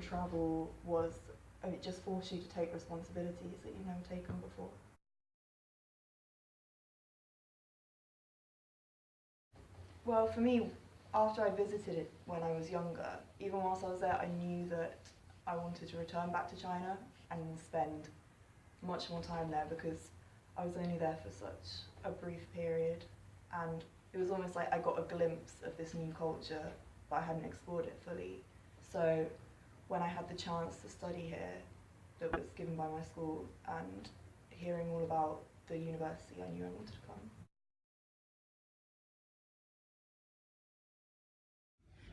travel was, it just forced you to take responsibilities that you've never taken before. Well, for me, after I visited it when I was younger, even whilst I was there, I knew that I wanted to return back to China and spend much more time there, because I was only there for such a brief period, and it was almost like I got a glimpse of this new culture, but I hadn't explored it fully. So when I had the chance to study here, that was given by my school, and hearing all about the university, I knew I wanted to come.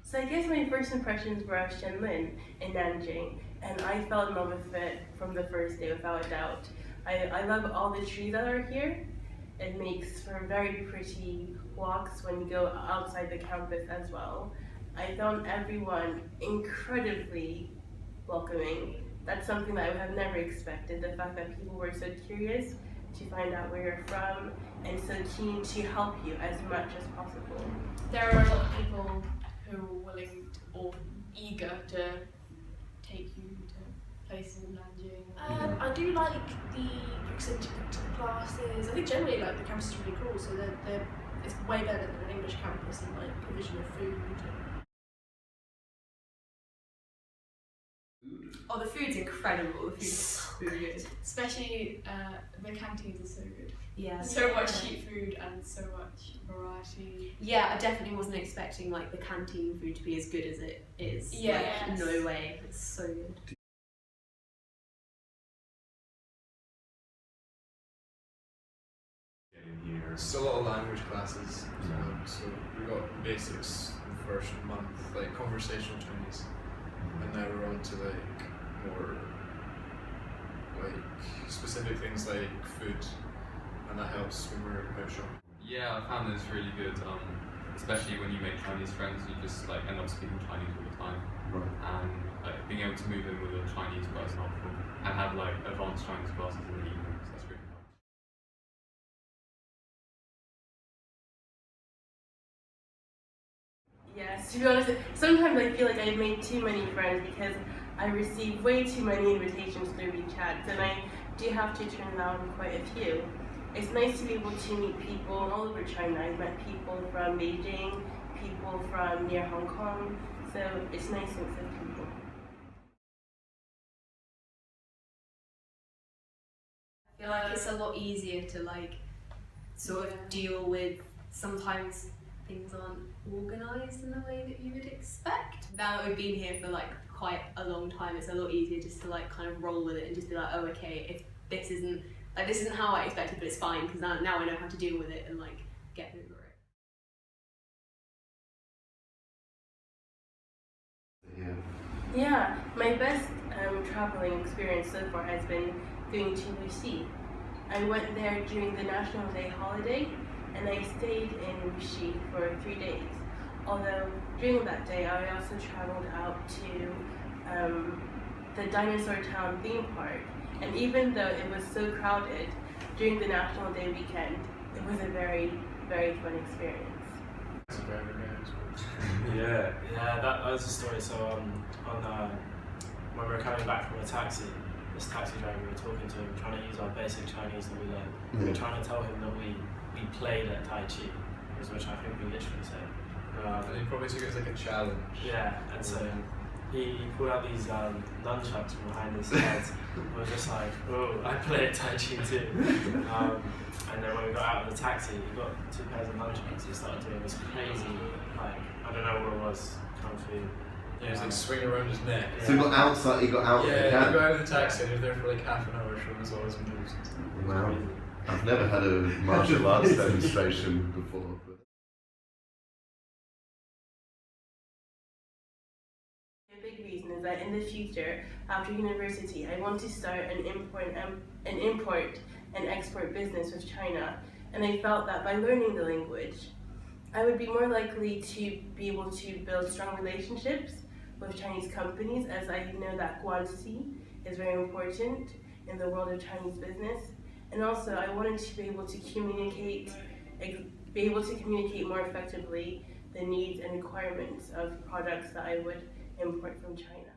So I guess my first impressions were of Shenlin in Nanjing, and I fell in love with it from the first day without a doubt. I love all the trees that are here. It makes for very pretty walks when you go outside the campus as well. I found everyone incredibly welcoming. That's something that I would have never expected, the fact that people were so curious to find out where you're from and so keen to help you as much as possible. There are a lot of people who are willing or eager to take you to places in Nanjing. I do like the proximity to the classes. I think generally like the campus is really cool, so it's way better than an English campus in like provision of food. Oh, the food's incredible. The food's really good. Especially the canteens are so good. Yeah. So much cheap food and so much variety. Yeah, I definitely wasn't expecting like the canteen food to be as good as it is. Yeah. Like, no way. It's so good. It's a lot of language classes, so we got basics the first month, like conversational Chinese, and now we're on to like more like specific things like food, and that helps when we're out shopping. Yeah, I found this really good, especially when you make Chinese friends, you just like end up speaking Chinese all the time, and like, being able to move in with a Chinese person and have like advanced Chinese classes in the evenings, that's really nice. Yes, to be honest, sometimes I feel like I've made too many friends because I receive way too many invitations through WeChat, and I do have to turn down quite a few. It's nice to be able to meet people all over China. I've met people from Beijing, people from near Hong Kong, so it's nice mix of people. I feel like it's a lot easier to like sort of deal with. Sometimes things aren't organised in the way that you would expect. Now that we've been here for like quite a long time, it's a lot easier just to like kind of roll with it and just be like, oh okay, if this isn't how I expected, but it's fine because now I know how to deal with it and like get over it. Yeah, my best traveling experience so far has been going to Wuxi. I went there during the National Day holiday, and I stayed in Wuxi for 3 days. Although during that day I also traveled out to the Dinosaur Town theme park, and even though it was so crowded during the National Day weekend, it was a very, very fun experience. It's a very good Yeah, that was the story. So when we were coming back from a taxi, this taxi driver, we were talking to him, trying to use our basic Chinese that we learned. We were trying to tell him that we played at Tai Chi, which I think we literally said. and he probably took it as like a challenge. Yeah, and so he pulled out these nunchucks from behind his head. We were just like, oh, I play at Tai Chi too. And then when we got out of the taxi, he got 2 pairs of nunchucks. He started doing this crazy, like, I don't know what it was, kung fu. Yeah, he was like swinging around his neck. So he got outside, he got out of the Yeah, cab? he got out of the taxi and he was there for like half an hour showing us all his moves. Wow. I've never had a martial arts demonstration before. But A big reason is that in the future, after university, I want to start an import and export business with China, and I felt that by learning the language, I would be more likely to be able to build strong relationships with Chinese companies, as I know that Guanxi is very important in the world of Chinese business. And also, I wanted to be able to communicate more effectively the needs and requirements of products that I would import from China.